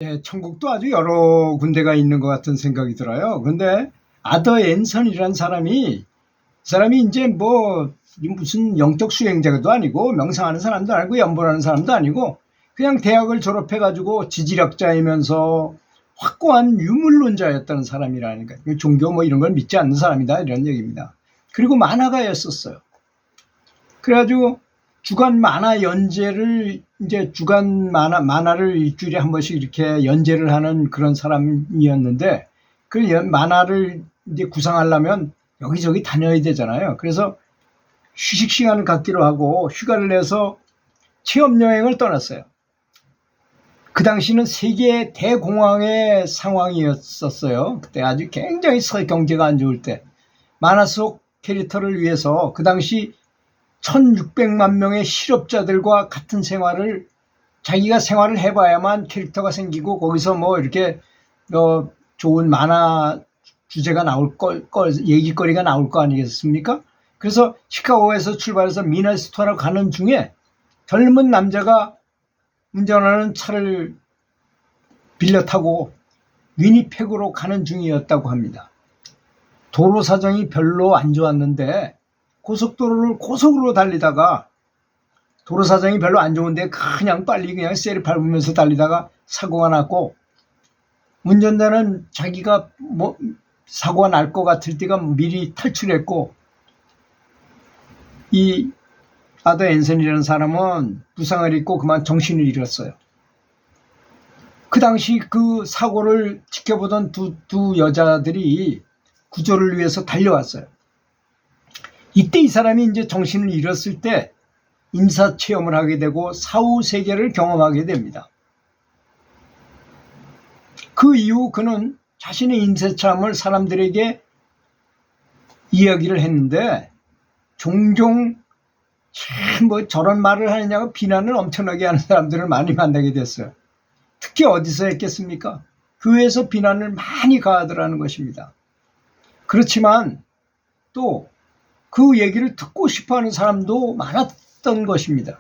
예, 천국도 아주 여러 군데가 있는 것 같은 생각이 들어요. 근데 아더 앤선이라는 사람이 이제 뭐 무슨 영적 수행자도 아니고 명상하는 사람도 아니고 연보라는 사람도 아니고 그냥 대학을 졸업해가지고 지질학자이면서 확고한 유물론자였다는 사람이라니까. 종교 뭐 이런 걸 믿지 않는 사람이다 이런 얘기입니다. 그리고 만화가였었어요. 그래가지고 주간 만화 연재를 이제 주간 만화를 일주일에 한 번씩 이렇게 연재를 하는 그런 사람이었는데 그 만화를 이제 구상하려면 여기저기 다녀야 되잖아요. 그래서 휴식 시간을 갖기로 하고 휴가를 내서 체험 여행을 떠났어요. 그 당시는 세계 대공황의 상황이었었어요. 그때 아주 굉장히 경제가 안 좋을 때 만화 속 캐릭터를 위해서 그 당시 1600만 명의 실업자들과 같은 생활을 자기가 생활을 해봐야만 캐릭터가 생기고 거기서 뭐 이렇게 좋은 만화 주제가 나올 얘기거리가 나올 거 아니겠습니까? 그래서 시카고에서 출발해서 미네소타로 가는 중에 젊은 남자가 운전하는 차를 빌려 타고 위니펙으로 가는 중이었다고 합니다. 도로 사정이 별로 안 좋았는데 고속도로를 고속으로 달리다가 도로 사정이 별로 안 좋은데 그냥 빨리 그냥 셀을 밟으면서 달리다가 사고가 났고 운전자는 자기가 뭐 사고가 날 것 같을 때가 미리 탈출했고 이 아더 앤선이라는 사람은 부상을 입고 그만 정신을 잃었어요. 그 당시 그 사고를 지켜보던 두 여자들이 구조를 위해서 달려왔어요. 이때 이 사람이 이제 정신을 잃었을 때 인사 체험을 하게 되고 사후 세계를 경험하게 됩니다. 그 이후 그는 자신의 인생 체험을 사람들에게 이야기를 했는데 종종 참 뭐 저런 말을 하느냐고 비난을 엄청나게 하는 사람들을 많이 만나게 됐어요. 특히 어디서 했겠습니까? 교회에서 비난을 많이 가하더라는 것입니다. 그렇지만 또 그 얘기를 듣고 싶어하는 사람도 많았던 것입니다.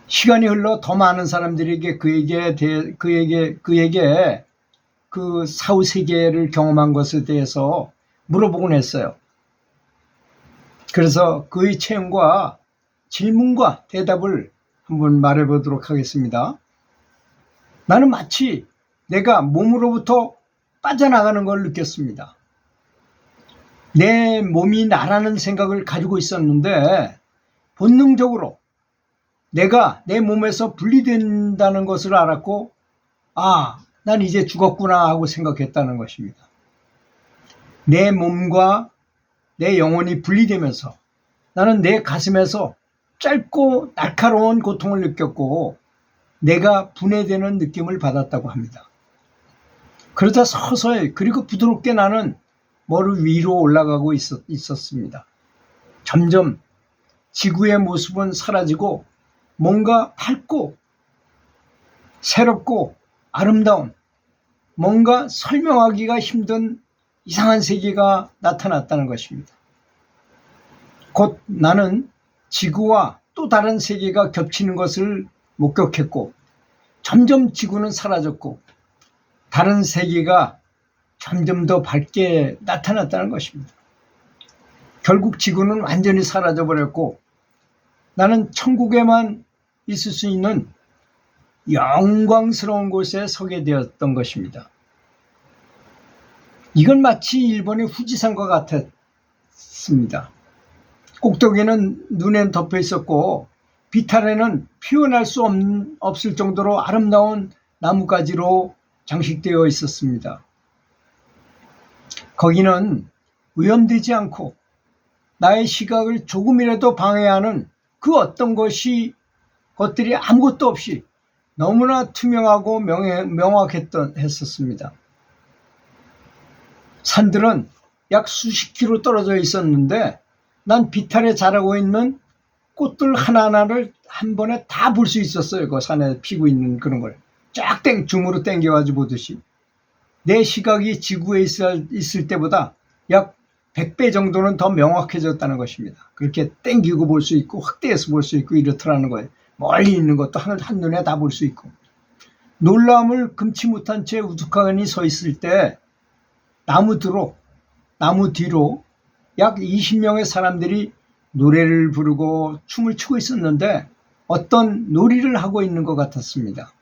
시간이 흘러 더 많은 사람들에게 그에게 그 사후 세계를 경험한 것에 대해서 물어보곤 했어요. 그래서 그의 체험과 질문과 대답을 한번 말해보도록 하겠습니다. 나는 마치 내가 몸으로부터 빠져나가는 걸 느꼈습니다. 내 몸이 나라는 생각을 가지고 있었는데 본능적으로 내가 내 몸에서 분리된다는 것을 알았고 난 이제 죽었구나 하고 생각했다는 것입니다. 내 몸과 내 영혼이 분리되면서 나는 내 가슴에서 짧고 날카로운 고통을 느꼈고 내가 분해되는 느낌을 받았다고 합니다. 그러다 서서히 그리고 부드럽게 나는 머리 위로 올라가고 있었습니다. 점점 지구의 모습은 사라지고 뭔가 밝고 새롭고 아름다운 뭔가 설명하기가 힘든 이상한 세계가 나타났다는 것입니다. 곧 나는 지구와 또 다른 세계가 겹치는 것을 목격했고 점점 지구는 사라졌고 다른 세계가 점점 더 밝게 나타났다는 것입니다. 결국 지구는 완전히 사라져버렸고 나는 천국에만 있을 수 있는 영광스러운 곳에 서게 되었던 것입니다. 이건 마치 일본의 후지산과 같았습니다. 꼭대기는 눈에 덮여 있었고 빛 아래는 표현할 수 없을 정도로 아름다운 나뭇가지로 장식되어 있었습니다. 거기는 오염되지 않고 나의 시각을 조금이라도 방해하는 그 어떤 것들이 아무것도 없이 너무나 투명하고 명확했었습니다. 산들은 약 수십 킬로 떨어져 있었는데 난 빛 아래 자라고 있는 꽃들 하나하나를 한 번에 다 볼 수 있었어요. 그 산에 피고 있는 그런 걸 쫙 줌으로 당겨가지고 보듯이 내 시각이 지구에 있을 때보다 약 100배 정도는 더 명확해졌다는 것입니다. 그렇게 당기고 볼 수 있고 확대해서 볼 수 있고 이렇더라는 거예요. 멀리 있는 것도 한눈에 다 볼 수 있고 놀라움을 금치 못한 채 우두커니 서 있을 때 나무 뒤로 약 20명의 사람들이 노래를 부르고 춤을 추고 있었는데 어떤 놀이를 하고 있는 것 같았습니다.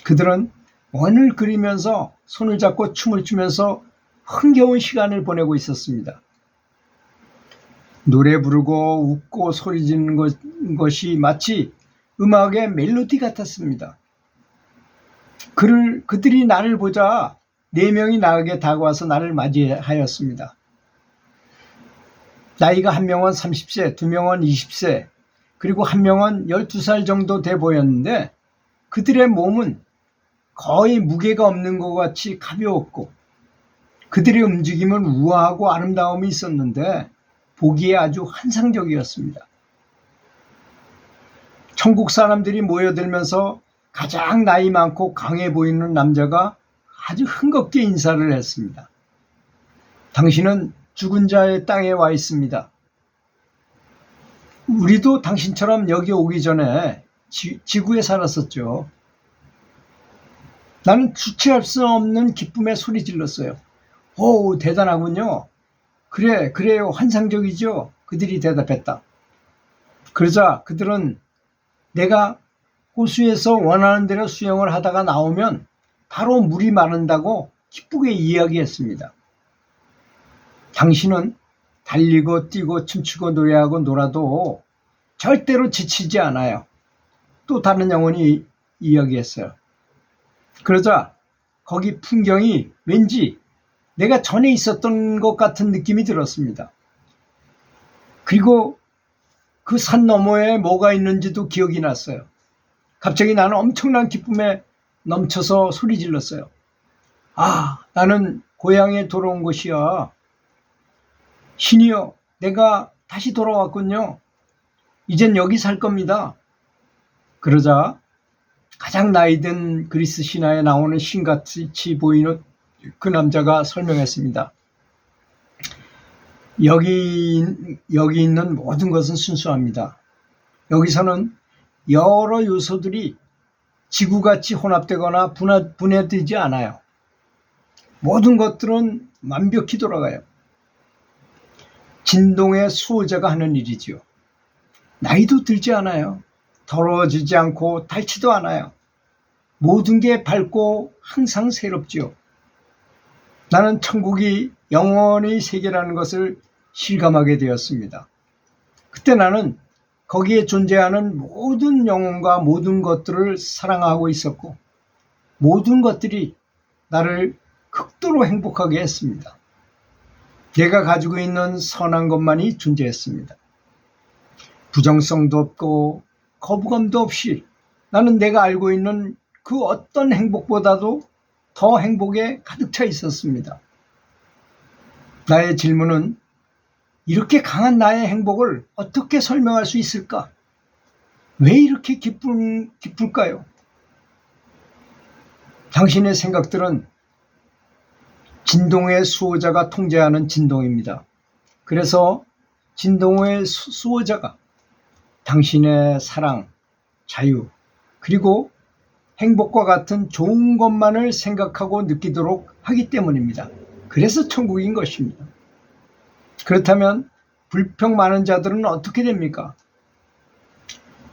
그들은 원을 그리면서 손을 잡고 춤을 추면서 흥겨운 시간을 보내고 있었습니다. 노래 부르고 웃고 소리 지르는 것이 마치 음악의 멜로디 같았습니다. 그들이 나를 보자 4명이 나에게 다가와서 나를 맞이하였습니다. 나이가 한 명은 30세, 2명은 20세, 그리고 한 명은 12살 정도 돼 보였는데 그들의 몸은 거의 무게가 없는 것 같이 가벼웠고 그들의 움직임은 우아하고 아름다움이 있었는데 보기에 아주 환상적이었습니다. 천국 사람들이 모여들면서 가장 나이 많고 강해 보이는 남자가 아주 흥겁게 인사를 했습니다. 당신은 죽은 자의 땅에 와 있습니다. 우리도 당신처럼 여기 오기 전에 지구에 살았었죠. 나는 주체할 수 없는 기쁨에 소리 질렀어요. 오, 대단하군요. 그래요. 환상적이죠. 그들이 대답했다. 그러자 그들은 내가 호수에서 원하는 대로 수영을 하다가 나오면 바로 물이 마른다고 기쁘게 이야기했습니다. 당신은 달리고 뛰고 춤추고 노래하고 놀아도 절대로 지치지 않아요. 또 다른 영혼이 이야기했어요. 그러자 거기 풍경이 왠지 내가 전에 있었던 것 같은 느낌이 들었습니다. 그리고 그 산 너머에 뭐가 있는지도 기억이 났어요. 갑자기 나는 엄청난 기쁨에 넘쳐서 소리 질렀어요. 아, 나는 고향에 돌아온 것이야. 신이여, 내가 다시 돌아왔군요. 이젠 여기 살 겁니다. 그러자 가장 나이 든 그리스 신화에 나오는 신같이 보이는 그 남자가 설명했습니다. 여기 있는 모든 것은 순수합니다. 여기서는 여러 요소들이 지구같이 혼합되거나 분해되지 않아요. 모든 것들은 완벽히 돌아가요. 진동의 수호자가 하는 일이지요. 나이도 들지 않아요. 더러워지지 않고 닳지도 않아요. 모든 게 밝고 항상 새롭지요. 나는 천국이 영원히 세계라는 것을 실감하게 되었습니다. 그때 나는 거기에 존재하는 모든 영혼과 모든 것들을 사랑하고 있었고 모든 것들이 나를 극도로 행복하게 했습니다. 내가 가지고 있는 선한 것만이 존재했습니다. 부정성도 없고 거부감도 없이 나는 내가 알고 있는 그 어떤 행복보다도 더 행복에 가득 차 있었습니다. 나의 질문은 이렇게 강한 나의 행복을 어떻게 설명할 수 있을까? 왜 이렇게 기쁠까요? 당신의 생각들은 진동의 수호자가 통제하는 진동입니다. 그래서 진동의 수호자가 당신의 사랑, 자유, 그리고 행복과 같은 좋은 것만을 생각하고 느끼도록 하기 때문입니다. 그래서 천국인 것입니다. 그렇다면 불평 많은 자들은 어떻게 됩니까?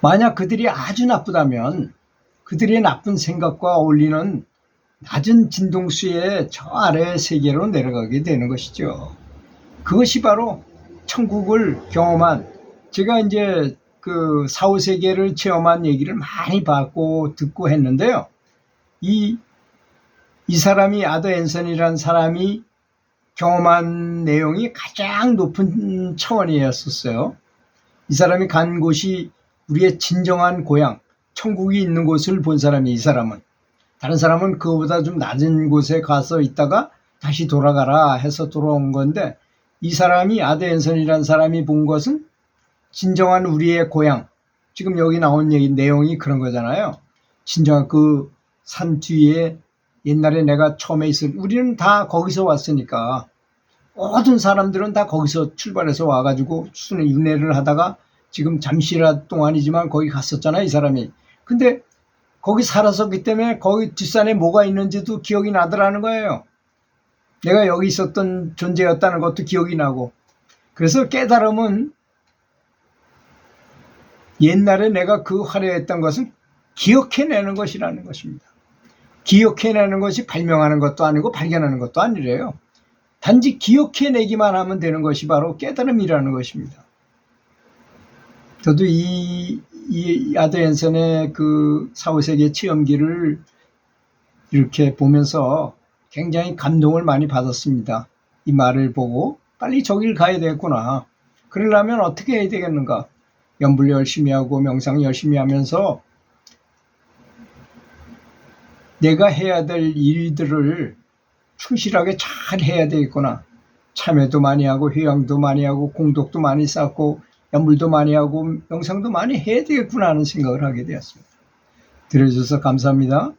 만약 그들이 아주 나쁘다면 그들의 나쁜 생각과 어울리는 낮은 진동수의 저 아래의 세계로 내려가게 되는 것이죠. 그것이 바로 천국을 경험한, 제가 이제 그 사후세계를 체험한 얘기를 많이 받고 듣고 했는데요. 이 사람이 아더 앤선이라는 사람이 경험한 내용이 가장 높은 차원이었었어요. 이 사람이 간 곳이 우리의 진정한 고향, 천국이 있는 곳을 본 사람이 이 사람은. 다른 사람은 그거보다 좀 낮은 곳에 가서 있다가 다시 돌아가라 해서 돌아온 건데 이 사람이 아더 앤선이라는 사람이 본 것은 진정한 우리의 고향. 지금 여기 나온 내용이 그런 거잖아요. 진정한 그 산 뒤에 옛날에 내가 처음에 우리는 다 거기서 왔으니까 모든 사람들은 다 거기서 출발해서 와가지고 윤회를 하다가 지금 잠시라 동안이지만 거기 갔었잖아요, 이 사람이. 근데 거기 살았었기 때문에 거기 뒷산에 뭐가 있는지도 기억이 나더라는 거예요. 내가 여기 있었던 존재였다는 것도 기억이 나고. 그래서 깨달음은 옛날에 내가 그 화려했던 것을 기억해내는 것이라는 것입니다. 기억해내는 것이 발명하는 것도 아니고 발견하는 것도 아니래요. 단지 기억해내기만 하면 되는 것이 바로 깨달음이라는 것입니다. 저도 이 아더 앤선의 그 4, 5세기 체험기를 이렇게 보면서 굉장히 감동을 많이 받았습니다. 이 말을 보고 빨리 저길 가야 되겠구나. 그러려면 어떻게 해야 되겠는가? 연불 열심히 하고 명상 열심히 하면서 내가 해야 될 일들을 충실하게 잘 해야 되겠구나. 참회도 많이 하고 회양도 많이 하고 공덕도 많이 쌓고 연불도 많이 하고 명상도 많이 해야 되겠구나 하는 생각을 하게 되었습니다. 들어주셔서 감사합니다.